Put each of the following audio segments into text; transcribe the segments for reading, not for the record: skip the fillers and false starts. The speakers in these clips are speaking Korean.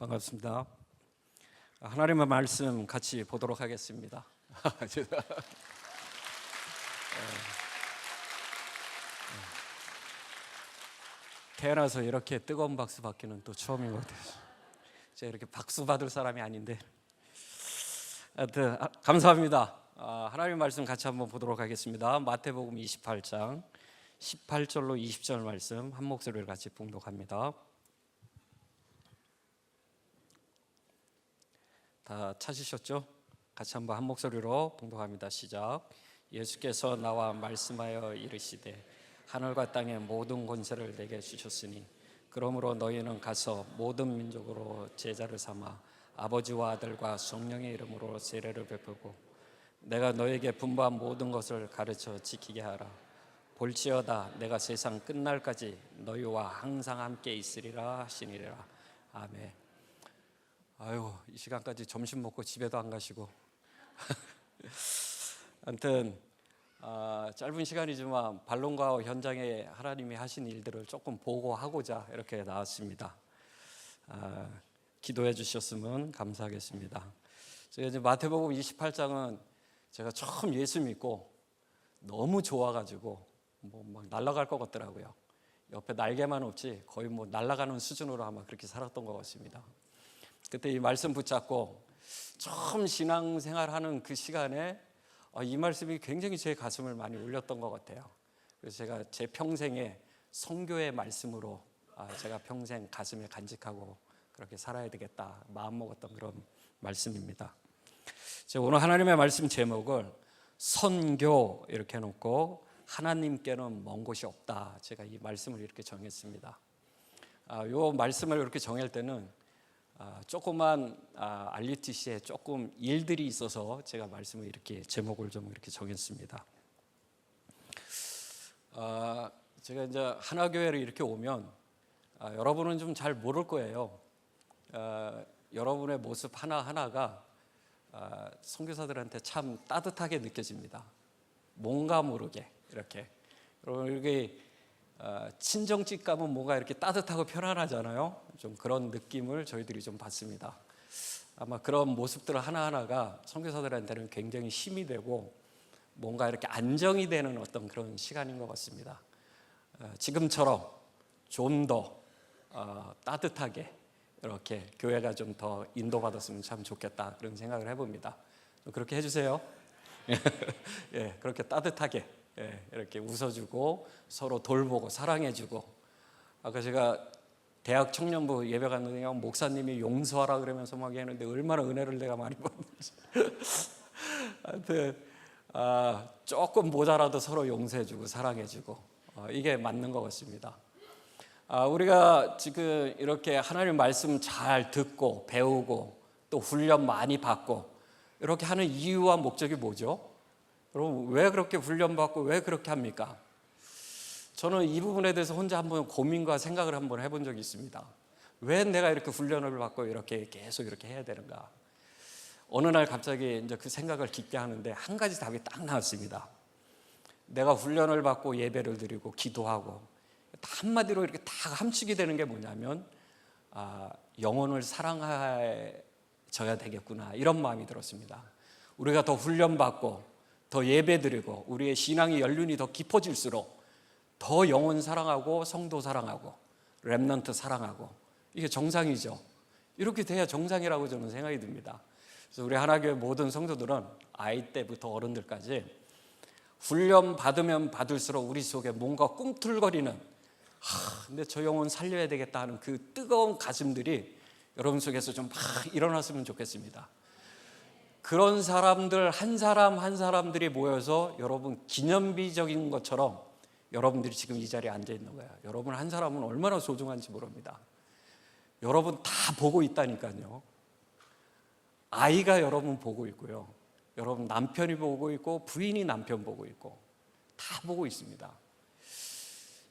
반갑습니다. 하나님의 말씀 같이 보도록 하겠습니다. 태어나서 이렇게 뜨거운 박수 받기는 또 처음인 것 같아요. 제가 이렇게 박수 받을 사람이 아닌데, 하여튼 감사합니다. 하나님의 말씀 같이 한번 보도록 하겠습니다. 마태복음 28장 18절로 20절 말씀 한 목소리로 같이 봉독합니다. 다 찾으셨죠? 같이 한번 한 목소리로 봉독합니다. 시작. 예수께서 나와 말씀하여 이르시되 하늘과 땅의 모든 권세를 내게 주셨으니 그러므로 너희는 가서 모든 민족으로 제자를 삼아 아버지와 아들과 성령의 이름으로 세례를 베푸고 내가 너에게 분부한 모든 것을 가르쳐 지키게 하라. 볼지어다 내가 세상 끝날까지 너희와 항상 함께 있으리라 하시니라. 아멘. 아유, 이 시간까지 점심 먹고 집에도 안 가시고 아무튼 짧은 시간이지만 반론과 현장에 하나님이 하신 일들을 조금 보고하고자 이렇게 나왔습니다. 기도해 주셨으면 감사하겠습니다. 제가 이제 마태복음 28장은 제가 처음 예수 믿고 너무 좋아가지고 막 날아갈 것 같더라고요. 옆에 날개만 없지 거의 날아가는 수준으로 아마 그렇게 살았던 것 같습니다. 그때 이 말씀 붙잡고 처음 신앙생활하는 그 시간에 이 말씀이 굉장히 제 가슴을 많이 울렸던 것 같아요. 그래서 제가 제 평생에 선교의 말씀으로 제가 평생 가슴에 간직하고 그렇게 살아야 되겠다 마음먹었던 그런 말씀입니다. 제가 오늘 하나님의 말씀 제목을 선교 이렇게 해놓고 하나님께는 먼 곳이 없다, 제가 이 말씀을 이렇게 정했습니다. 이 말씀을 이렇게 정할 때는 조그만 RUTC에 조금 일들이 있어서 제가 말씀을 이렇게 제목을 좀 이렇게 정했습니다. 제가 이제 하나교회를 이렇게 오면 여러분은 좀 잘 모를 거예요. 여러분의 모습 하나하나가 선교사들한테 참 따뜻하게 느껴집니다. 뭔가 모르게 이렇게. 여러분 이렇게 친정집 가면 뭔가 이렇게 따뜻하고 편안하잖아요. 좀 그런 느낌을 저희들이 좀 받습니다. 아마 그런 모습들 하나하나가 선교사들한테는 굉장히 힘이 되고 뭔가 이렇게 안정이 되는 어떤 그런 시간인 것 같습니다. 지금처럼 좀 더 따뜻하게 이렇게 교회가 좀 더 인도받았으면 참 좋겠다 그런 생각을 해봅니다. 그렇게 해주세요. 예, 그렇게 따뜻하게 이렇게 웃어주고 서로 돌보고 사랑해주고. 아까 제가 대학 청년부 예배 갔는데 목사님이 용서하라 그러면서 막 했는데 얼마나 은혜를 내가 많이 받는지. 하여튼 조금 모자라도 서로 용서해주고 사랑해주고 이게 맞는 것 같습니다. 우리가 지금 이렇게 하나님 말씀 잘 듣고 배우고 또 훈련 많이 받고 이렇게 하는 이유와 목적이 뭐죠? 여러분 왜 그렇게 훈련받고 왜 그렇게 합니까? 저는 이 부분에 대해서 혼자 한번 고민과 생각을 한번 해본 적이 있습니다. 왜 내가 이렇게 훈련을 받고 이렇게 계속 이렇게 해야 되는가? 어느 날 갑자기 이제 그 생각을 깊게 하는데 한 가지 답이 딱 나왔습니다. 내가 훈련을 받고 예배를 드리고 기도하고 한마디로 이렇게 다 함축이 되는 게 뭐냐면 영혼을 사랑해줘야 되겠구나 이런 마음이 들었습니다. 우리가 더 훈련받고 더 예배드리고 우리의 신앙의 연륜이 더 깊어질수록 더 영혼 사랑하고 성도 사랑하고 렘넌트 사랑하고 이게 정상이죠. 이렇게 돼야 정상이라고 저는 생각이 듭니다. 그래서 우리 하나교회 모든 성도들은 아이 때부터 어른들까지 훈련 받으면 받을수록 우리 속에 뭔가 꿈틀거리는 근데 저 영혼 살려야 되겠다 하는 그 뜨거운 가슴들이 여러분 속에서 좀 막 일어났으면 좋겠습니다. 그런 사람들 한 사람 한 사람들이 모여서 여러분 기념비적인 것처럼 여러분들이 지금 이 자리에 앉아 있는 거예요. 여러분 한 사람은 얼마나 소중한지 모릅니다. 여러분 다 보고 있다니까요. 아이가 여러분 보고 있고요. 여러분 남편이 보고 있고 부인이 남편 보고 있고 다 보고 있습니다.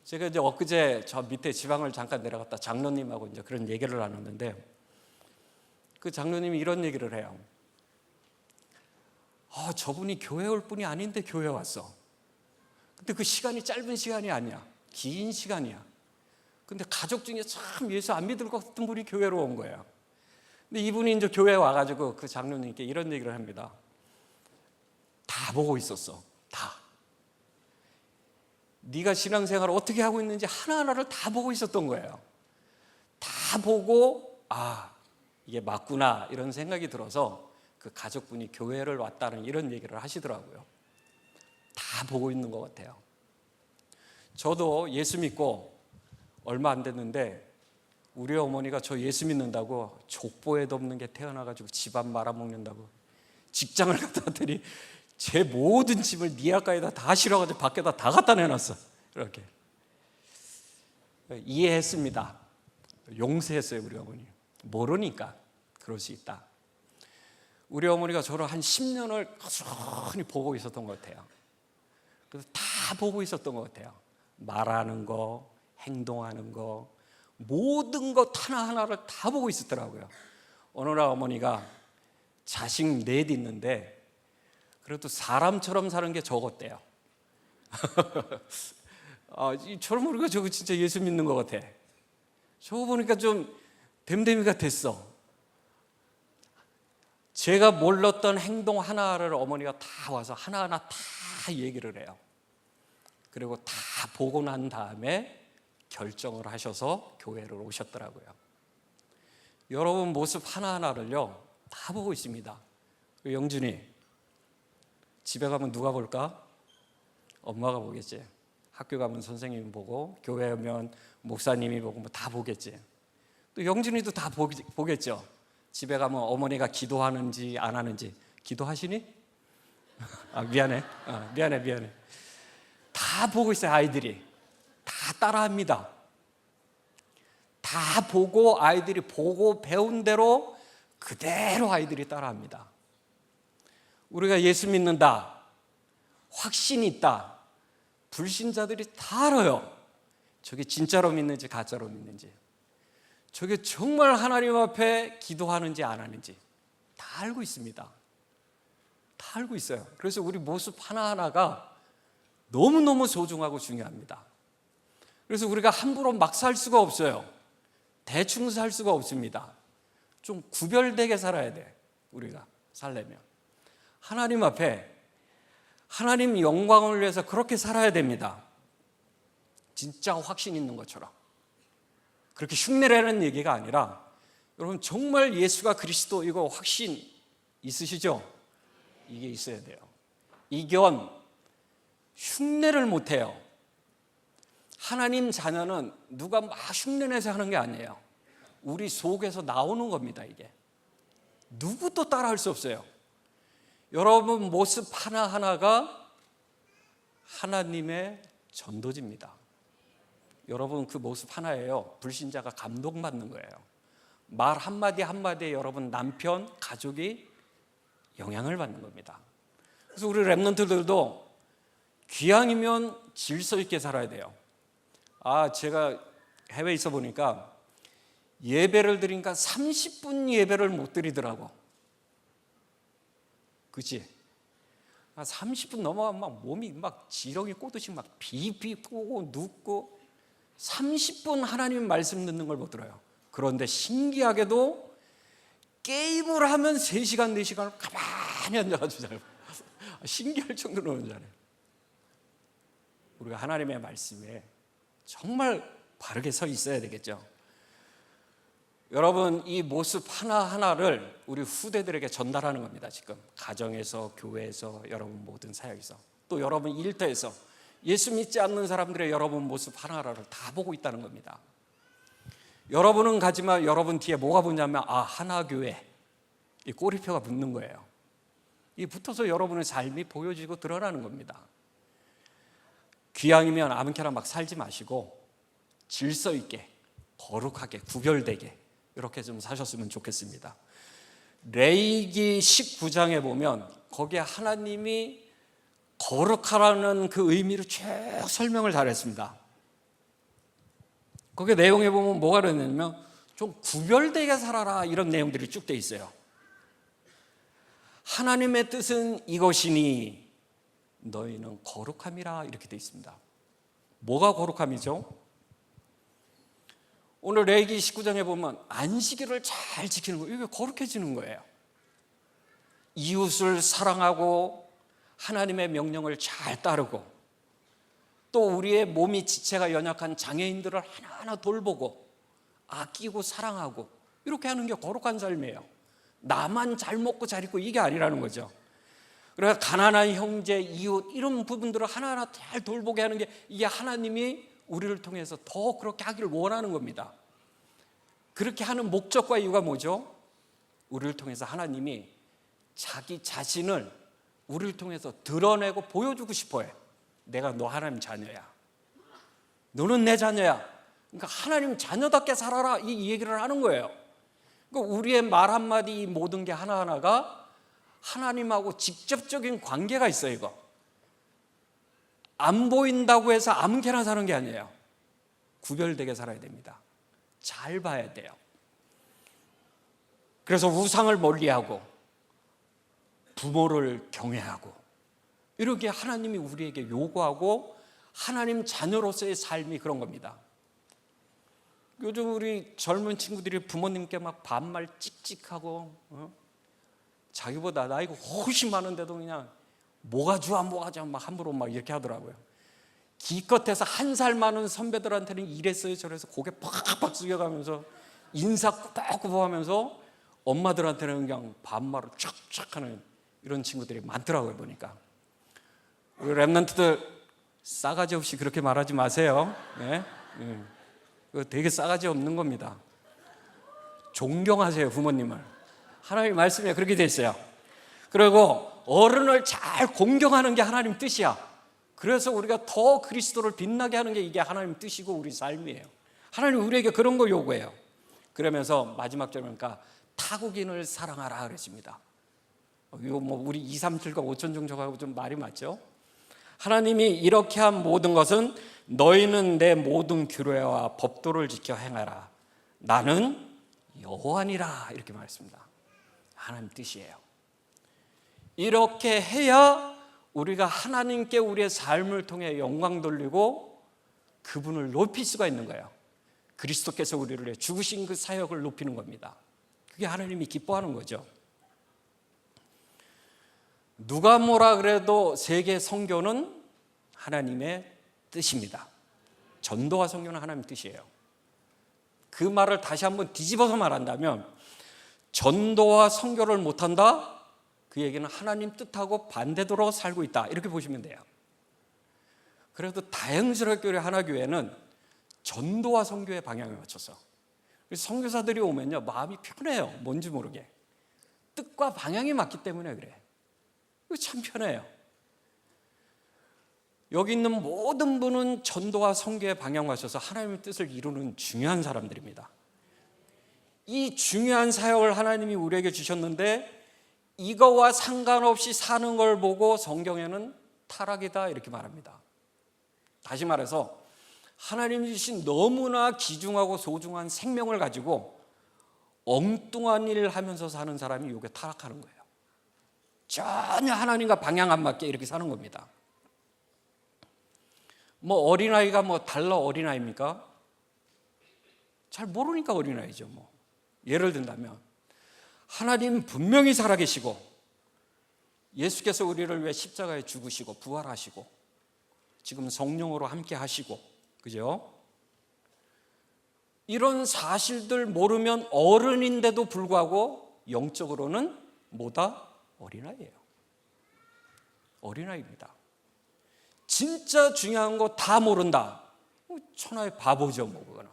제가 이제 엊그제 저 밑에 지방을 잠깐 내려갔다 장로님하고 이제 그런 얘기를 나눴는데 그 장로님이 이런 얘기를 해요. 저분이 교회 올 분이 아닌데 교회 왔어. 근데 그 시간이 짧은 시간이 아니야. 긴 시간이야. 근데 가족 중에 참 예수 안 믿을 것 같은 분이 교회로 온 거예요. 근데 이분이 이제 교회에 와가지고 그 장로님께 이런 얘기를 합니다. 다 보고 있었어. 다. 네가 신앙생활을 어떻게 하고 있는지 하나하나를 다 보고 있었던 거예요. 다 보고 이게 맞구나 이런 생각이 들어서 그 가족분이 교회를 왔다는 이런 얘기를 하시더라고요. 다 보고 있는 것 같아요. 저도 예수 믿고 얼마 안 됐는데 우리 어머니가 저 예수 믿는다고 족보에도 없는 게 태어나가지고 집안 말아먹는다고 직장을 갖다 놨더니 제 모든 집을 니아가에다 다 실어가지고 밖에다 다 갖다 내놨어. 이렇게 이해했습니다. 용서했어요. 우리 어머니 모르니까 그럴 수 있다. 우리 어머니가 저를 한 10년을 꾸준히 보고 있었던 것 같아요. 그래서 다 보고 있었던 것 같아요. 말하는 거, 행동하는 거, 모든 것 하나하나를 다 보고 있었더라고요. 어느 날 어머니가 자식 넷 있는데 그래도 사람처럼 사는 게 적었대요. 저를 모르니까 저거 진짜 예수 믿는 것 같아. 저거 보니까 좀 됨됨이가 됐어. 제가 몰랐던 행동 하나를 어머니가 다 와서 하나하나 다 얘기를 해요. 그리고 다 보고 난 다음에 결정을 하셔서 교회를 오셨더라고요. 여러분 모습 하나하나를요 다 보고 있습니다. 영준이 집에 가면 누가 볼까? 엄마가 보겠지. 학교 가면 선생님이 보고, 교회 오면 목사님이 보고 다 보겠지. 또 영준이도 다 보겠죠. 집에 가면 어머니가 기도하는지 안 하는지. 기도하시니? 미안해. 미안해. 다 보고 있어요. 아이들이 다 따라합니다. 다 보고 아이들이 보고 배운 대로 그대로 아이들이 따라합니다. 우리가 예수 믿는다, 확신이 있다, 불신자들이 다 알아요. 저게 진짜로 믿는지 가짜로 믿는지, 저게 정말 하나님 앞에 기도하는지 안 하는지 다 알고 있습니다. 다 알고 있어요. 그래서 우리 모습 하나하나가 너무너무 소중하고 중요합니다. 그래서 우리가 함부로 막 살 수가 없어요. 대충 살 수가 없습니다. 좀 구별되게 살아야 돼. 우리가 살려면 하나님 앞에 하나님 영광을 위해서 그렇게 살아야 됩니다. 진짜 확신 있는 것처럼. 그렇게 흉내내는 얘기가 아니라 여러분 정말 예수가 그리스도이고 확신 있으시죠? 이게 있어야 돼요. 이견 흉내를 못해요. 하나님 자녀는 누가 막 흉내내서 하는 게 아니에요. 우리 속에서 나오는 겁니다. 이게 누구도 따라할 수 없어요. 여러분 모습 하나하나가 하나님의 전도지입니다. 여러분 그 모습 하나예요. 불신자가 감동받는 거예요. 말 한마디 한마디에 여러분 남편, 가족이 영향을 받는 겁니다. 그래서 우리 랩런트들도 귀향이면 질서 있게 살아야 돼요. 제가 해외에 있어 보니까 예배를 드리니까 30분 예배를 못 드리더라고. 그치? 30분 넘어가면 막 몸이 막 지렁이 꼬듯이 막 비비 꼬고 눕고 30분 하나님 말씀 듣는 걸 못 들어요. 그런데 신기하게도 게임을 하면 3시간, 4시간을 가만히 앉아가지고 잘 신기할 정도로 잘해요. 우리가 하나님의 말씀에 정말 바르게 서 있어야 되겠죠. 여러분 이 모습 하나하나를 우리 후대들에게 전달하는 겁니다. 지금 가정에서, 교회에서, 여러분 모든 사역에서, 또 여러분 일터에서 예수 믿지 않는 사람들의 여러분 모습 하나하나를 다 보고 있다는 겁니다. 여러분은 가지만 여러분 뒤에 뭐가 붙냐면 하나교회 이 꼬리표가 붙는 거예요. 이 붙어서 여러분의 삶이 보여지고 드러나는 겁니다. 귀향이면 아무렇게나 막 살지 마시고 질서 있게 거룩하게 구별되게 이렇게 좀 사셨으면 좋겠습니다. 레위기 19장에 보면 거기에 하나님이 거룩하라는 그 의미를 쭉 설명을 잘했습니다. 거기 내용에 보면 뭐가 그러냐면 좀 구별되게 살아라 이런 내용들이 쭉 돼 있어요. 하나님의 뜻은 이것이니 너희는 거룩함이라 이렇게 돼 있습니다. 뭐가 거룩함이죠? 오늘 레위기 19장에 보면 안식일을 잘 지키는 거예요. 이게 거룩해지는 거예요. 이웃을 사랑하고 하나님의 명령을 잘 따르고 또 우리의 몸이 지체가 연약한 장애인들을 하나하나 돌보고 아끼고 사랑하고 이렇게 하는 게 거룩한 삶이에요. 나만 잘 먹고 잘 입고 이게 아니라는 거죠. 그래서 가난한 형제, 이웃 이런 부분들을 하나하나 잘 돌보게 하는 게 이게 하나님이 우리를 통해서 더 그렇게 하기를 원하는 겁니다. 그렇게 하는 목적과 이유가 뭐죠? 우리를 통해서 하나님이 자기 자신을 우리를 통해서 드러내고 보여주고 싶어요. 내가 너 하나님 자녀야. 너는 내 자녀야. 그러니까 하나님 자녀답게 살아라 이 얘기를 하는 거예요. 그러니까 우리의 말 한마디 이 모든 게 하나하나가 하나님하고 직접적인 관계가 있어요. 이거 안 보인다고 해서 아무렇게나 사는 게 아니에요. 구별되게 살아야 됩니다. 잘 봐야 돼요. 그래서 우상을 멀리하고 부모를 경외하고 이렇게 하나님이 우리에게 요구하고 하나님 자녀로서의 삶이 그런 겁니다. 요즘 우리 젊은 친구들이 부모님께 막 반말 찍찍하고 자기보다 나이가 훨씬 많은데도 그냥 뭐가 좋아 뭐가 좋아 막 함부로 막 이렇게 하더라고요. 기껏해서 한 살 많은 선배들한테는 이랬어요 저래서 고개 팍팍 숙여가면서 인사 꾸벅꾸벅 하면서 엄마들한테는 그냥 반말을 촥촥 하는 이런 친구들이 많더라고요. 보니까 우리 랩런트들 싸가지 없이 그렇게 말하지 마세요. 네? 그거 되게 싸가지 없는 겁니다. 존경하세요 부모님을. 하나님 말씀에 그렇게 돼 있어요. 그리고 어른을 잘 공경하는 게 하나님 뜻이야. 그래서 우리가 더 그리스도를 빛나게 하는 게 이게 하나님 뜻이고 우리 삶이에요. 하나님 우리에게 그런 거 요구해요. 그러면서 마지막 절에 보니까 타국인을 사랑하라 그랬습니다. 이거 뭐 우리 2, 3, 7과 5천 종족하고 좀 말이 맞죠? 하나님이 이렇게 한 모든 것은 너희는 내 모든 규례와 법도를 지켜 행하라. 나는 여호와니라 이렇게 말했습니다. 하나님 뜻이에요. 이렇게 해야 우리가 하나님께 우리의 삶을 통해 영광 돌리고 그분을 높일 수가 있는 거예요. 그리스도께서 우리를 위해 죽으신 그 사역을 높이는 겁니다. 그게 하나님이 기뻐하는 거죠. 누가 뭐라 그래도 세계 선교는 하나님의 뜻입니다. 전도와 선교는 하나님의 뜻이에요. 그 말을 다시 한번 뒤집어서 말한다면 전도와 선교를 못한다? 그 얘기는 하나님 뜻하고 반대도로 살고 있다 이렇게 보시면 돼요. 그래도 다행스럽게 우리 하나교회는 전도와 선교의 방향을 맞춰서 선교사들이 오면요 마음이 편해요. 뭔지 모르게 뜻과 방향이 맞기 때문에 그래. 이거 참 편해요. 여기 있는 모든 분은 전도와 선교의 방향 맞춰서 하나님의 뜻을 이루는 중요한 사람들입니다. 이 중요한 사역을 하나님이 우리에게 주셨는데 이거와 상관없이 사는 걸 보고 성경에는 타락이다 이렇게 말합니다. 다시 말해서 하나님이 주신 너무나 귀중하고 소중한 생명을 가지고 엉뚱한 일을 하면서 사는 사람이 이게 타락하는 거예요. 전혀 하나님과 방향 안 맞게 이렇게 사는 겁니다. 뭐 어린아이가 뭐 달라 어린아이입니까? 잘 모르니까 어린아이죠. 뭐 예를 든다면 하나님 분명히 살아계시고 예수께서 우리를 위해 십자가에 죽으시고 부활하시고 지금 성령으로 함께 하시고 그죠? 이런 사실들 모르면 어른인데도 불구하고 영적으로는 뭐다? 어린아이예요. 어린아이입니다. 진짜 중요한 거 다 모른다. 천하의 바보죠, 뭐 그거는.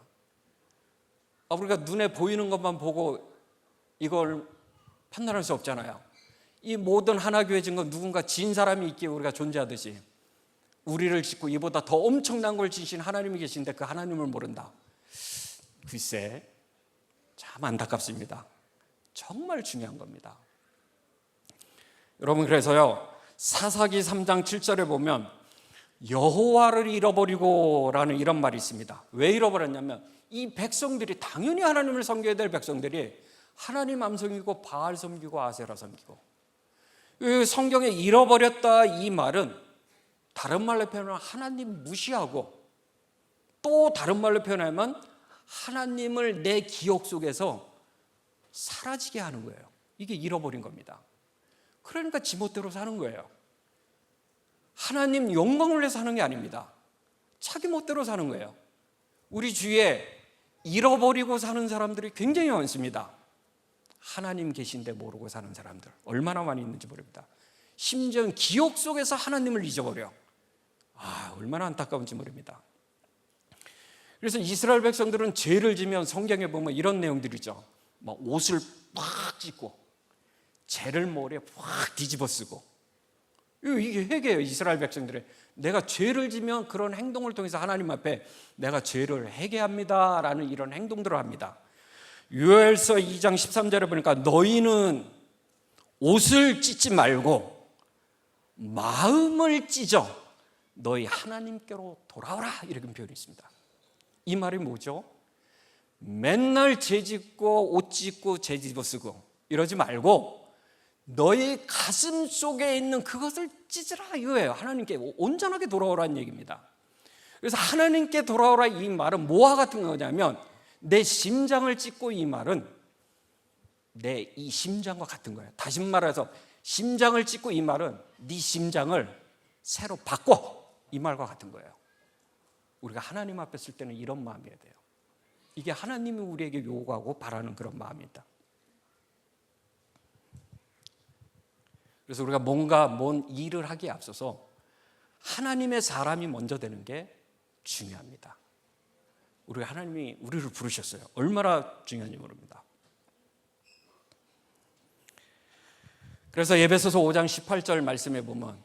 우리가 눈에 보이는 것만 보고 이걸 판단할 수 없잖아요. 이 모든 하나교회 증거 누군가 진 사람이 있기에 우리가 존재하듯이 우리를 짓고 이보다 더 엄청난 걸 지신 하나님이 계신데 그 하나님을 모른다. 글쎄, 참 안타깝습니다. 정말 중요한 겁니다. 여러분 그래서요 사사기 3장 7절에 보면 여호와를 잃어버리고 라는 이런 말이 있습니다. 왜 잃어버렸냐면 이 백성들이 당연히 하나님을 섬겨야 될 백성들이 하나님 안 섬기고 바알 섬기고 아세라 섬기고 성경에 잃어버렸다 이 말은 다른 말로 표현하면 하나님 무시하고 또 다른 말로 표현하면 하나님을 내 기억 속에서 사라지게 하는 거예요. 이게 잃어버린 겁니다. 그러니까 지멋대로 사는 거예요. 하나님 영광을 위해서 사는 게 아닙니다. 자기 멋대로 사는 거예요. 우리 주위에 잃어버리고 사는 사람들이 굉장히 많습니다. 하나님 계신데 모르고 사는 사람들 얼마나 많이 있는지 모릅니다. 심지어 기억 속에서 하나님을 잊어버려. 얼마나 안타까운지 모릅니다. 그래서 이스라엘 백성들은 죄를 지면 성경에 보면 이런 내용들이죠. 막 옷을 팍 찢고 죄를 머리에 확 뒤집어 쓰고, 이게 회개예요. 이스라엘 백성들의, 내가 죄를 지면 그런 행동을 통해서 하나님 앞에 내가 죄를 회개합니다 라는 이런 행동들을 합니다. 요엘서 2장 13절에 보니까 너희는 옷을 찢지 말고 마음을 찢어 너희 하나님께로 돌아오라, 이렇게 표현이 있습니다. 이 말이 뭐죠? 맨날 죄 짓고 옷 찢고 죄 집어 쓰고 이러지 말고 너희 가슴 속에 있는 그것을 찢으라, 이거예요. 하나님께 온전하게 돌아오라는 얘기입니다. 그래서 하나님께 돌아오라, 이 말은 뭐와 같은 거냐면 내 심장을 찢고, 이 말은 내 이 심장과 같은 거예요. 다시 말해서 심장을 찢고, 이 말은 네 심장을 새로 바꿔, 이 말과 같은 거예요. 우리가 하나님 앞에 쓸 때는 이런 마음이어야 돼요. 이게 하나님이 우리에게 요구하고 바라는 그런 마음이다. 그래서 우리가 뭔 일을 하기에 앞서서 하나님의 사람이 먼저 되는 게 중요합니다. 하나님이 우리를 부르셨어요. 얼마나 중요한지 모릅니다. 그래서 에베소서 5장 18절 말씀에 보면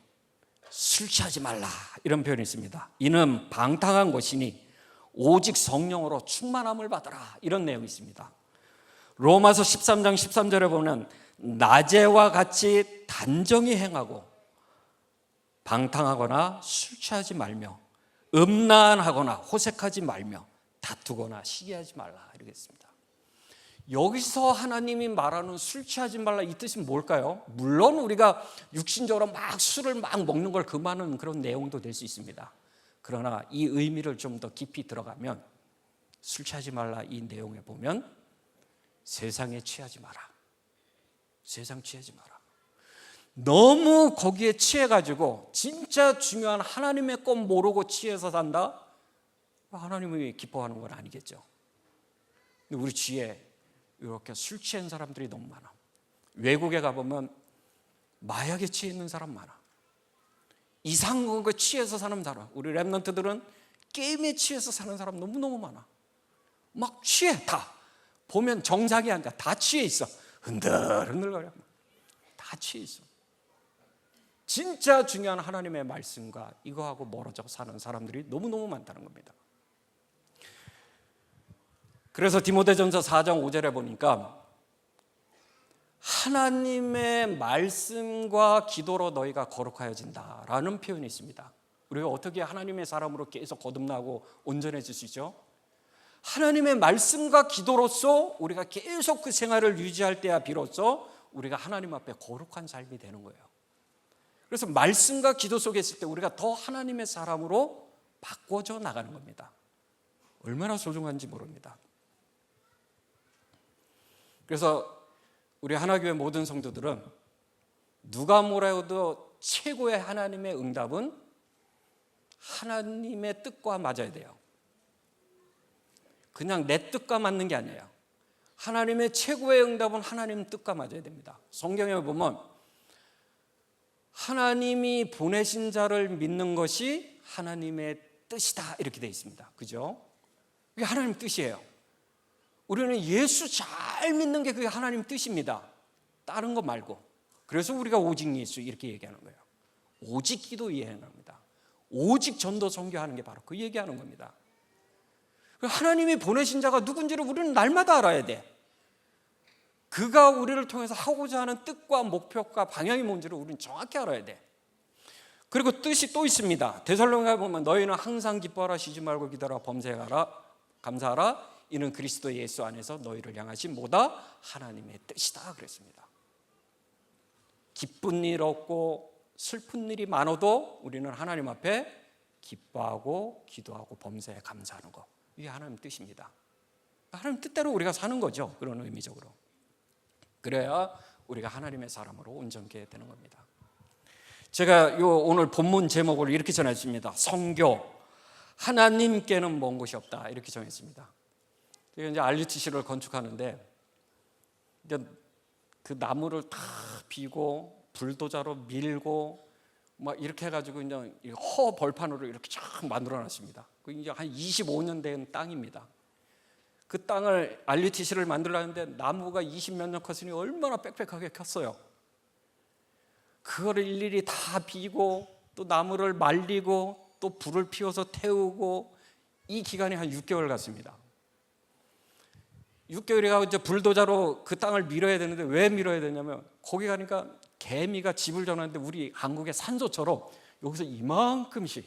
술 취하지 말라, 이런 표현이 있습니다. 이는 방탕한 것이니 오직 성령으로 충만함을 받으라, 이런 내용이 있습니다. 로마서 13장 13절에 보면 낮에와 같이 단정히 행하고 방탕하거나 술 취하지 말며 음란하거나 호색하지 말며 다투거나 시기하지 말라, 이렇게 했습니다. 여기서 하나님이 말하는 술 취하지 말라, 이 뜻은 뭘까요? 물론 우리가 육신적으로 막 술을 막 먹는 걸 금하는 그런 내용도 될 수 있습니다. 그러나 이 의미를 좀 더 깊이 들어가면 술 취하지 말라, 이 내용에 보면 세상에 취하지 마라, 세상 취하지 마라. 너무 거기에 취해가지고 진짜 중요한 하나님의 것 모르고 취해서 산다? 하나님이 기뻐하는 건 아니겠죠. 근데 우리 주위에 이렇게 술 취한 사람들이 너무 많아. 외국에 가보면 마약에 취해 있는 사람 많아. 이상한 거 취해서 사는 사람, 우리 랩런트들은 게임에 취해서 사는 사람 너무너무 많아. 막 취해, 다 보면 정상이 아니라 다 취해 있어. 흔들흔들거려. 다 취해 있어. 진짜 중요한 하나님의 말씀과 이거하고 멀어져 사는 사람들이 너무너무 많다는 겁니다. 그래서 디모데전서 4장 5절에 보니까 하나님의 말씀과 기도로 너희가 거룩하여진다라는 표현이 있습니다. 우리가 어떻게 하나님의 사람으로 계속 거듭나고 온전해질 수 있죠? 하나님의 말씀과 기도로서 우리가 계속 그 생활을 유지할 때야 비로소 우리가 하나님 앞에 거룩한 삶이 되는 거예요. 그래서 말씀과 기도 속에 있을 때 우리가 더 하나님의 사람으로 바꿔져 나가는 겁니다. 얼마나 소중한지 모릅니다. 그래서 우리 하나교회 모든 성도들은 누가 뭐라 해도 최고의 하나님의 응답은 하나님의 뜻과 맞아야 돼요. 그냥 내 뜻과 맞는 게 아니에요. 하나님의 최고의 응답은 하나님 뜻과 맞아야 됩니다. 성경에 보면 하나님이 보내신 자를 믿는 것이 하나님의 뜻이다, 이렇게 되어 있습니다. 그죠? 그게 하나님 뜻이에요. 우리는 예수 잘 믿는 게 그게 하나님 뜻입니다. 다른 거 말고. 그래서 우리가 오직 예수 이렇게 얘기하는 거예요. 오직 기도 이해하는 겁니다. 오직 전도 선교하는 게 바로 그 얘기하는 겁니다. 하나님이 보내신 자가 누군지를 우리는 날마다 알아야 돼. 그가 우리를 통해서 하고자 하는 뜻과 목표과 방향이 뭔지를 우리는 정확히 알아야 돼. 그리고 뜻이 또 있습니다. 데살로니가에 보면 너희는 항상 기뻐하라, 쉬지 말고 기도하라, 범사하라, 감사하라. 이는 그리스도 예수 안에서 너희를 향하신 뭐다? 하나님의 뜻이다 그랬습니다. 기쁜 일 없고 슬픈 일이 많아도 우리는 하나님 앞에 기뻐하고 기도하고 범사에 감사하는 것, 이게 하나님 뜻입니다. 하나님 뜻대로 우리가 사는 거죠. 그런 의미적으로. 그래야 우리가 하나님의 사람으로 온전케 되는 겁니다. 제가 오늘 본문 제목을 이렇게 전했습니다. 성교, 하나님께는 먼 곳이 없다, 이렇게 정했습니다. 제가 이제 RUTC를 건축하는데 이제 그 나무를 다 비고 불도저로 밀고 막 이렇게 해가지고 이제 허 벌판으로 이렇게 쫙 만들어놨습니다. 그 이제 한 25년 된 땅입니다. 그 땅을 RUTC를 만들려는데 나무가 20몇 년 컸으니 얼마나 빽빽하게 컸어요. 그거를 일일이 다 비고 또 나무를 말리고 또 불을 피워서 태우고, 이 기간이 한 6개월 같습니다. 6개월이 가고 이제 불도저로 그 땅을 밀어야 되는데, 왜 밀어야 되냐면 거기 가니까 개미가 집을 정하는데 우리 한국의 산소처럼 여기서 이만큼씩,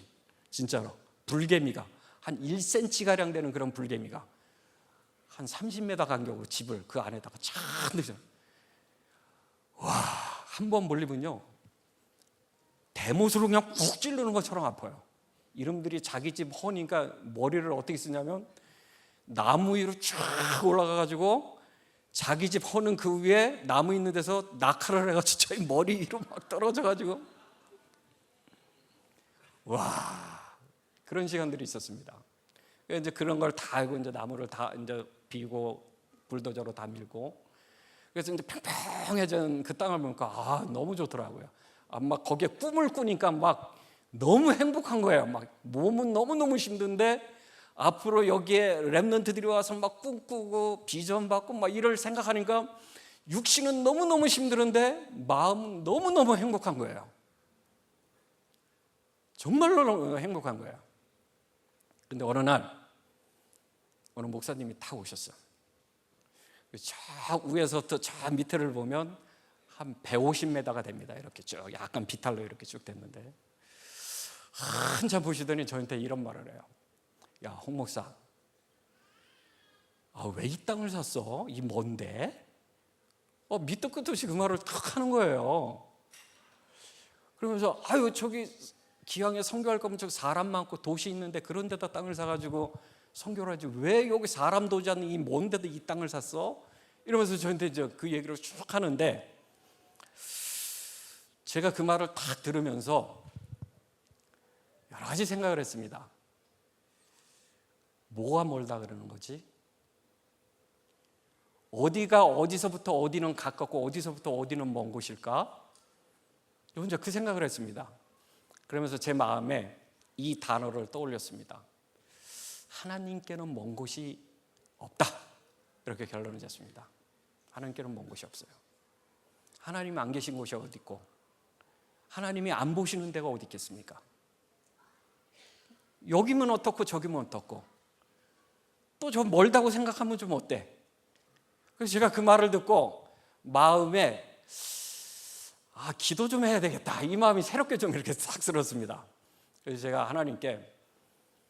진짜로 불개미가 한 1cm가량 되는 그런 불개미가 한 30m 간격으로 집을 그 안에다가 쫙 넣죠. 와, 한 번 몰리면요 대못으로 그냥 푹 찌르는 것처럼 아파요. 이놈들이 자기 집 허니까 머리를 어떻게 쓰냐면 나무 위로 쭉 올라가가지고 자기 집 허는 그 위에 나무 있는 데서 낙하를 해가지고 저희 머리 위로 막 떨어져가지고, 와, 그런 시간들이 있었습니다. 이제 그런 걸 다 알고 이제 나무를 다 이제 비고 불도저로 다 밀고, 그래서 이제 평평해진 그 땅을 보니까 너무 좋더라고요. 막 거기에 꿈을 꾸니까 막 너무 행복한 거예요. 막 몸은 너무너무 힘든데 앞으로 여기에 랩런트들이 와서 막 꿈꾸고 비전 받고 막 이럴 생각하니까 육신은 너무너무 힘드는데 마음은 너무너무 행복한 거예요. 정말로 너무 행복한 거예요. 근데 어느 날 어느 목사님이 타 오셨어요. 저 위에서부터 저 밑에를 보면 한 150m가 됩니다. 이렇게 쭉 약간 비탈로 이렇게 쭉 됐는데, 한참 보시더니 저한테 이런 말을 해요. 야, 홍 목사, 왜 이 땅을 샀어? 이 뭔데? 밑도 끝도 없이 그 말을 탁 하는 거예요. 그러면서 저기 기왕에 선교할 거면 저기 사람 많고 도시 있는데 그런 데다 땅을 사가지고 선교를 하지, 왜 여기 사람 도지 않는 이 먼 데도 이 땅을 샀어? 이러면서 저한테 이제 그 얘기를 쭉 하는데, 제가 그 말을 딱 들으면서 여러 가지 생각을 했습니다. 뭐가 멀다 그러는 거지? 어디가 어디서부터 어디는 가깝고 어디서부터 어디는 먼 곳일까? 혼자 그 생각을 했습니다. 그러면서 제 마음에 이 단어를 떠올렸습니다. 하나님께는 먼 곳이 없다, 이렇게 결론을 냈습니다. 하나님께는 먼 곳이 없어요. 하나님이 안 계신 곳이 어디 있고 하나님이 안 보시는 데가 어디 있겠습니까? 여기면 어떻고 저기면 어떻고, 또 저 멀다고 생각하면 좀 어때? 그래서 제가 그 말을 듣고 마음에 기도 좀 해야 되겠다, 이 마음이 새롭게 좀 이렇게 싹 들었습니다. 그래서 제가 하나님께,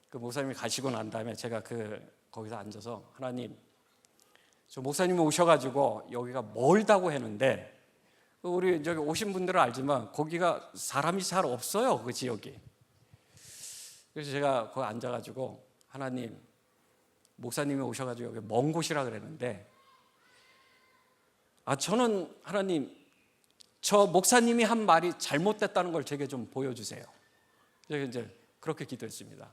그 목사님이 가시고 난 다음에 제가 거기서 앉아서, 하나님, 저 목사님이 오셔가지고 여기가 멀다고 했는데, 우리 저기 오신 분들은 알지만 거기가 사람이 잘 없어요, 그 지역이. 그래서 제가 거기 앉아가지고, 하나님, 목사님이 오셔가지고 여기 먼 곳이라 그랬는데, 저는 하나님, 저 목사님이 한 말이 잘못됐다는 걸 제게 좀 보여주세요. 제가 이제 그렇게 기도했습니다.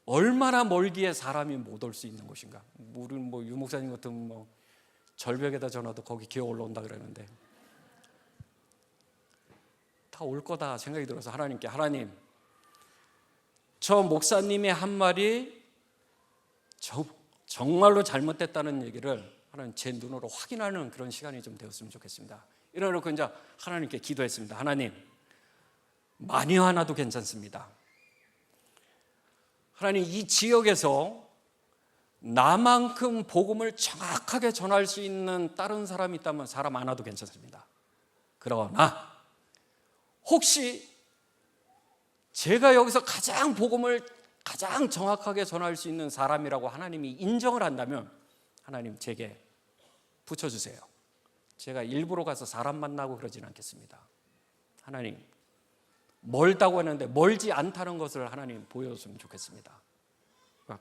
얼마나 멀기에 사람이 못 올 수 있는 곳인가? 우리는 유 목사님 같은 절벽에다 전화도 거기 기어 올라온다 그러는데 다 올 거다 생각이 들어서 하나님께, 하나님, 저 목사님의 한 말이 정말로 잘못됐다는 얘기를 하나님 제 눈으로 확인하는 그런 시간이 좀 되었으면 좋겠습니다. 이러놓고 이제 하나님께 기도했습니다. 하나님, 많이 화나도 괜찮습니다. 하나님, 이 지역에서 나만큼 복음을 정확하게 전할 수 있는 다른 사람이 있다면 사람 안 와도 괜찮습니다. 그러나 혹시 제가 여기서 가장 복음을 가장 정확하게 전할 수 있는 사람이라고 하나님이 인정을 한다면 하나님 제게 붙여주세요. 제가 일부러 가서 사람 만나고 그러진 않겠습니다. 하나님, 멀다고 했는데 멀지 않다는 것을 하나님 보여줬으면 좋겠습니다.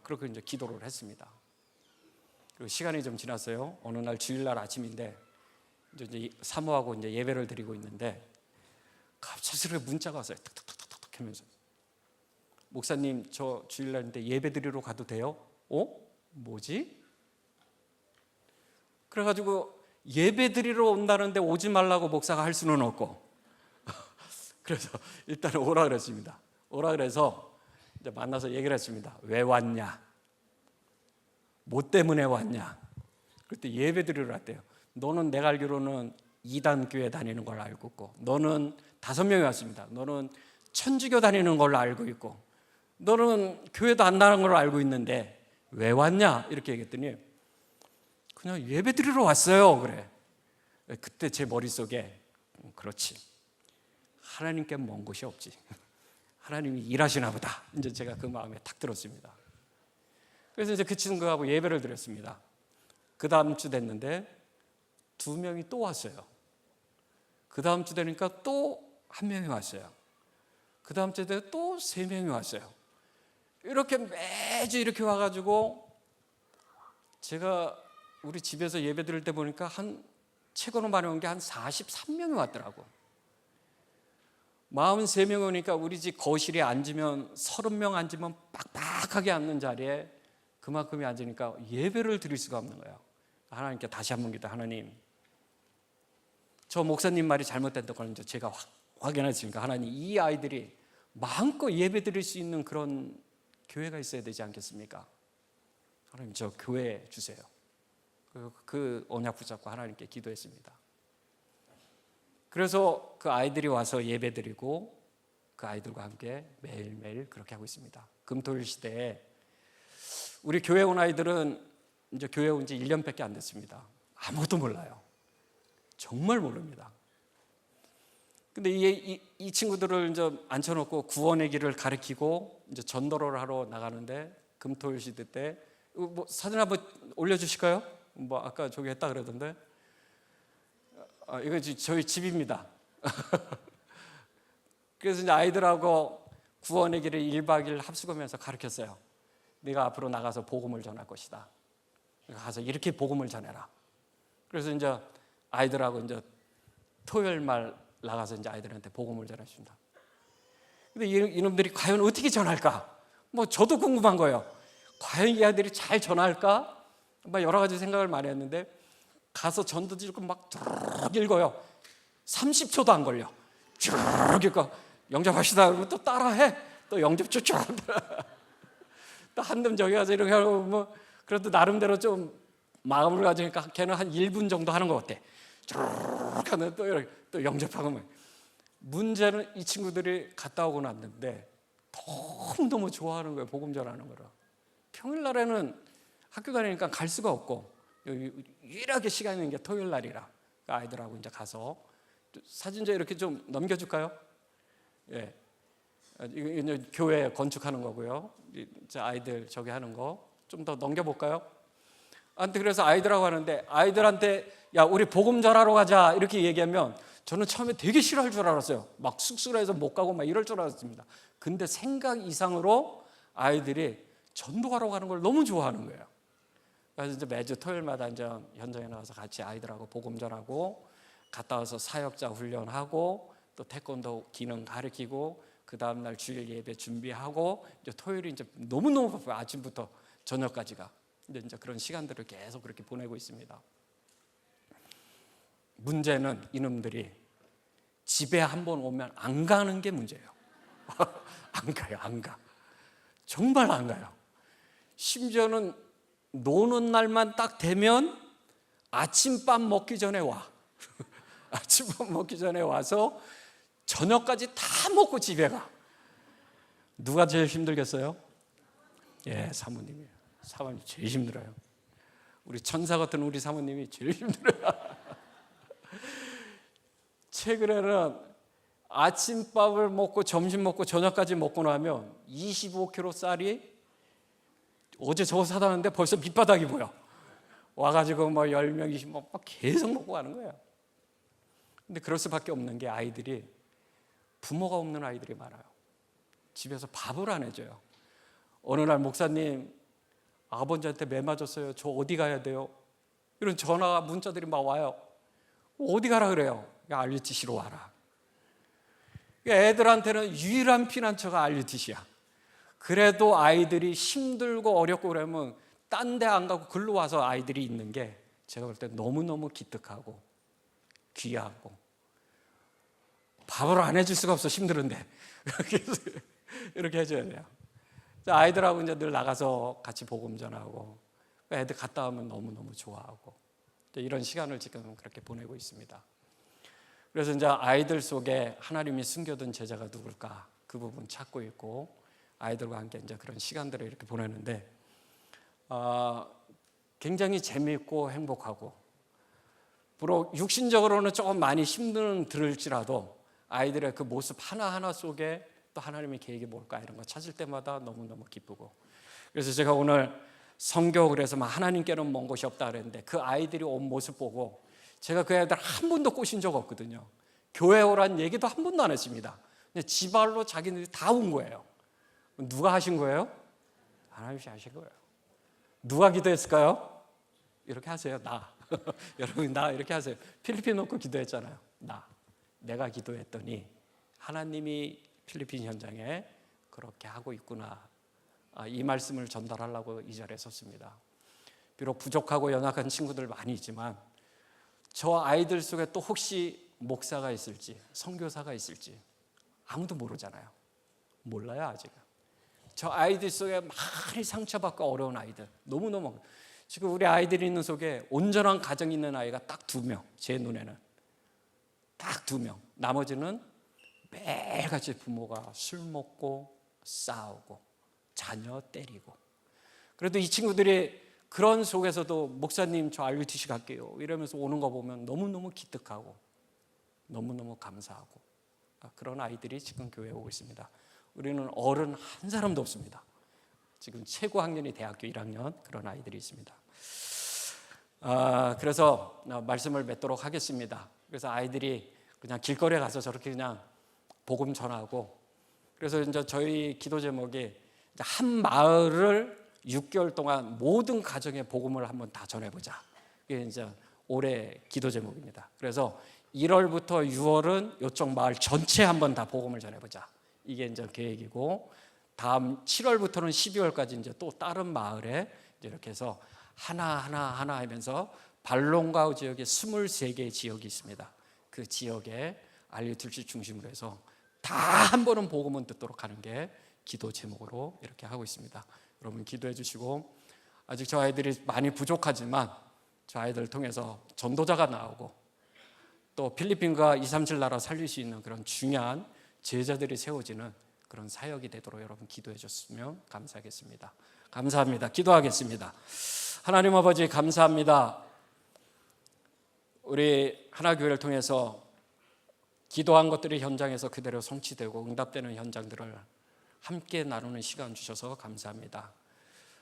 그렇게 이제 기도를 했습니다. 그리고 시간이 좀 지났어요. 어느 날 주일날 아침인데 이제 사모하고 이제 예배를 드리고 있는데 갑작스럽게 문자가 왔어요. 탁탁탁탁탁 하면서, 목사님 저 주일날인데 예배 드리러 가도 돼요? 뭐지? 그래가지고 예배 드리러 온다는데 오지 말라고 목사가 할 수는 없고 그래서 일단 오라 그랬습니다. 오라 그래서 이제 만나서 얘기를 했습니다. 왜 왔냐? 뭐 때문에 왔냐? 그때 예배 드리러 왔대요. 너는 내가 알기로는 2단 교회 다니는 걸 알고 있고, 너는 5명이 왔습니다. 너는 천주교 다니는 걸로 알고 있고, 너는 교회도 안 나가는 걸로 알고 있는데 왜 왔냐? 이렇게 얘기했더니 그냥 예배 드리러 왔어요. 그래. 그때 제 머릿속에 그렇지, 하나님께 먼 곳이 없지. 하나님이 일하시나 보다. 이제 제가 그 마음에 탁 들었습니다. 그래서 이제 그 친구하고 예배를 드렸습니다. 그 다음 주 됐는데 2명이 또 왔어요. 그 다음 주 되니까 또 1명이 왔어요. 그 다음 주에 또 3명이 왔어요. 이렇게 매주 이렇게 와가지고 제가 우리 집에서 예배 드릴 때 보니까 한 최고로 많이 온 게 한 43명이 왔더라고. 43명 오니까 우리 집 거실에 앉으면 30명 앉으면 빡빡하게 앉는 자리에 그만큼이 앉으니까 예배를 드릴 수가 없는 거예요. 하나님께 다시 한번 기도, 하나님, 저 목사님 말이 잘못됐던 걸 이제 제가 확인했으니까 하나님, 이 아이들이 마음껏 예배 드릴 수 있는 그런 교회가 있어야 되지 않겠습니까? 하나님 저 교회 주세요. 그 언약 붙잡고 하나님께 기도했습니다. 그래서 그 아이들이 와서 예배 드리고 그 아이들과 함께 매일매일 그렇게 하고 있습니다. 금토일 시대에 우리 교회 온 아이들은 이제 교회 온 지 1년밖에 안 됐습니다. 아무것도 몰라요. 정말 모릅니다. 근데 이 친구들을 이제 앉혀놓고 구원의 길을 가르치고 이제 전도를 하러 나가는데 금토일 시대 때 뭐 사진 한번 올려주실까요? 뭐 아까 저기 했다 그러던데. 이거 저희 집입니다. 그래서 이제 아이들하고 구원의 길을 1박 2일 합숙하면서 가르쳤어요. 네가 앞으로 나가서 복음을 전할 것이다. 가서 이렇게 복음을 전해라. 그래서 이제 아이들하고 이제 토요일 말 나가서 이제 아이들한테 복음을 전해준다. 근데 이놈들이 과연 어떻게 전할까? 뭐 저도 궁금한 거예요. 과연 이 아이들이 잘 전할까? 막 여러 가지 생각을 많이 했는데 가서 전도 읽고 막 쭉 읽어요. 30초도 안 걸려. 쭉 읽고 영접하시다 그러면 또 따라해. 또 영접 쭉 또 한뜸 저기 가서 이렇게 하고 뭐 그래도 나름대로 좀 마음을 가지니까 걔는 한 1분 정도 하는 것 같아. 쭉 하면 또 이렇게 또 영접하고 뭐. 문제는 이 친구들이 갔다 오고 났는데 너무너무 좋아하는 거예요. 복음 전하는 거를. 평일날에는 학교 다니니까 갈 수가 없고 유일하게 시간이 있는 게 토요일 날이라 아이들하고 이제 가서 사진 좀 이렇게 좀 넘겨줄까요? 예, 이거 교회 건축하는 거고요. 아이들 저기 하는 거 좀 더 넘겨볼까요? 아무튼 그래서 아이들하고 하는데 아이들한테 야 우리 복음 전하러 가자 이렇게 얘기하면 저는 처음에 되게 싫어할 줄 알았어요. 막 쑥스러워서 못 가고 막 이럴 줄 알았습니다. 근데 생각 이상으로 아이들이 전도하러 가는 걸 너무 좋아하는 거예요. 그래서 이제 매주 토요일마다 이제 현장에 나가서 같이 아이들하고 복음 전하고 갔다 와서 사역자 훈련하고 또 태권도 기능 가르치고 그 다음 날 주일 예배 준비하고 이제 토요일이 이제 너무너무 바빠요. 아침부터 저녁까지가. 이제 그런 시간들을 계속 그렇게 보내고 있습니다. 문제는 이놈들이 집에 한번 오면 안 가는 게 문제예요. 안 가요, 안 가. 정말 안 가요. 심지어는 노는 날만 딱 되면 아침밥 먹기 전에 와. 아침밥 먹기 전에 와서 저녁까지 다 먹고 집에 가. 누가 제일 힘들겠어요? 예, 사모님이에요. 사모님 제일 힘들어요. 우리 천사 같은 우리 사모님이 제일 힘들어요. 최근에는 아침밥을 먹고 점심 먹고 저녁까지 먹고 나면 25kg 쌀이 어제 저거 사다 놨는데 벌써 밑바닥이 보여. 와가지고 뭐 10명, 20명 막 계속 먹고 가는 거예요. 근데 그럴 수밖에 없는 게 아이들이 부모가 없는 아이들이 많아요. 집에서 밥을 안 해줘요. 어느 날 목사님, 아버지한테 매 맞았어요. 저 어디 가야 돼요? 이런 전화 문자들이 막 와요. 어디 가라 그래요? RUTC로 와라. 애들한테는 유일한 피난처가 RUTC야. 그래도 아이들이 힘들고 어렵고 그러면 딴 데 안 가고 글로 와서 아이들이 있는 게 제가 볼 때 너무너무 기특하고 귀하고, 밥을 안 해줄 수가 없어. 힘들은데 이렇게 해줘야 돼요. 아이들하고 이제 늘 나가서 같이 복음 전하고, 애들 갔다 오면 너무너무 좋아하고, 이런 시간을 지금 그렇게 보내고 있습니다. 그래서 이제 아이들 속에 하나님이 숨겨둔 제자가 누굴까, 그 부분 찾고 있고, 아이들과 함께 이제 그런 시간들을 이렇게 보내는데, 굉장히 재미있고 행복하고, 비록 육신적으로는 조금 많이 힘들지라도 아이들의 그 모습 하나하나 속에 또 하나님의 계획이 뭘까, 이런 거 찾을 때마다 너무너무 기쁘고. 그래서 제가 오늘 성교, 그래서 막 하나님께는 먼 곳이 없다 그랬는데, 그 아이들이 온 모습 보고 제가 그 애들 한 번도 꼬신 적 없거든요. 교회 오란 얘기도 한 번도 안 했습니다. 근데 지발로 자기들이 다 온 거예요. 누가 하신 거예요? 하나님이 하신 거예요. 누가 기도했을까요? 이렇게 하세요. 나. 여러분, 나 이렇게 하세요. 필리핀 놓고 기도했잖아요. 내가 기도했더니 하나님이 필리핀 현장에 그렇게 하고 있구나. 이 말씀을 전달하려고 이 자리에 섰습니다. 비록 부족하고 연약한 친구들 많이 있지만, 저 아이들 속에 또 혹시 목사가 있을지, 선교사가 있을지 아무도 모르잖아요. 몰라요, 아직은. 저 아이들 속에 많이 상처받고 어려운 아이들, 너무너무. 지금 우리 아이들이 있는 속에 온전한 가정이 있는 아이가 딱 2명, 제 눈에는 딱 2명. 나머지는 매일같이 부모가 술 먹고 싸우고 자녀 때리고. 그래도 이 친구들이 그런 속에서도 목사님 저 RUTC 갈게요 이러면서 오는 거 보면 너무너무 기특하고 너무너무 감사하고, 그런 아이들이 지금 교회에 오고 있습니다. 우리는 어른 한 사람도 없습니다. 지금 최고 학년이 대학교 1학년 그런 아이들이 있습니다. 그래서 말씀을 맺도록 하겠습니다. 그래서 아이들이 그냥 길거리에 가서 저렇게 그냥 복음 전하고, 그래서 이제 저희 기도 제목이 한 마을을 6개월 동안 모든 가정에 복음을 한번 다 전해보자. 이게 이제 올해 기도 제목입니다. 그래서 1월부터 6월은 이쪽 마을 전체 한번 다 복음을 전해보자. 이게 이제 계획이고, 다음 7월부터는 12월까지 이제 또 다른 마을에 이렇게 해서 하나 하면서 발롱가우 지역에 23개의 지역이 있습니다. 그 지역에 RUTC 중심으로 해서 다 한 번은 복음은 듣도록 하는 게 기도 제목으로 이렇게 하고 있습니다. 여러분 기도해 주시고, 아직 저 아이들이 많이 부족하지만 저 아이들을 통해서 전도자가 나오고 또 필리핀과 237 나라 살릴 수 있는 그런 중요한 제자들이 세워지는 그런 사역이 되도록 여러분 기도해 줬으면 감사하겠습니다. 감사합니다. 기도하겠습니다. 하나님 아버지 감사합니다. 우리 하나교회를 통해서 기도한 것들이 현장에서 그대로 성취되고 응답되는 현장들을 함께 나누는 시간 주셔서 감사합니다.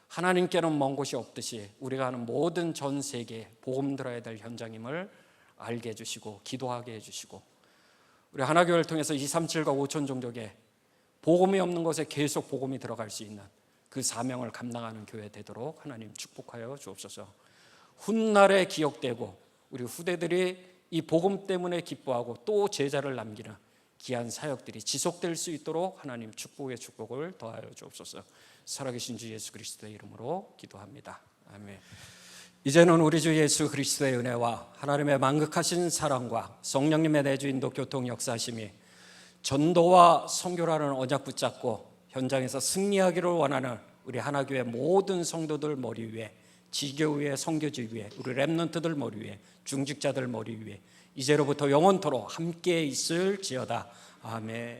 하나님께는 먼 곳이 없듯이 우리가 하는 모든 전 세계 복음 들어야 될 현장임을 알게 해주시고 기도하게 해주시고, 우리 하나교회를 통해서 237과 5천 종족에 복음이 없는 곳에 계속 복음이 들어갈 수 있는 그 사명을 감당하는 교회 되도록 하나님 축복하여 주옵소서. 훗날에 기억되고 우리 후대들이 이 복음 때문에 기뻐하고 또 제자를 남기는 귀한 사역들이 지속될 수 있도록 하나님 축복의 축복을 더하여 주옵소서. 살아계신 주 예수 그리스도의 이름으로 기도합니다. 아멘. 이제는 우리 주 예수 그리스도의 은혜와 하나님의 만극하신 사랑과 성령님의 내주 인도 교통 역사하심이 전도와 선교라는 언약 붙잡고 현장에서 승리하기를 원하는 우리 하나교회 모든 성도들 머리 위에, 지교 위에, 선교지 위에, 우리 렘넌트들 머리 위에, 중직자들 머리 위에 이제로부터 영원토록 함께 있을지어다. 아멘.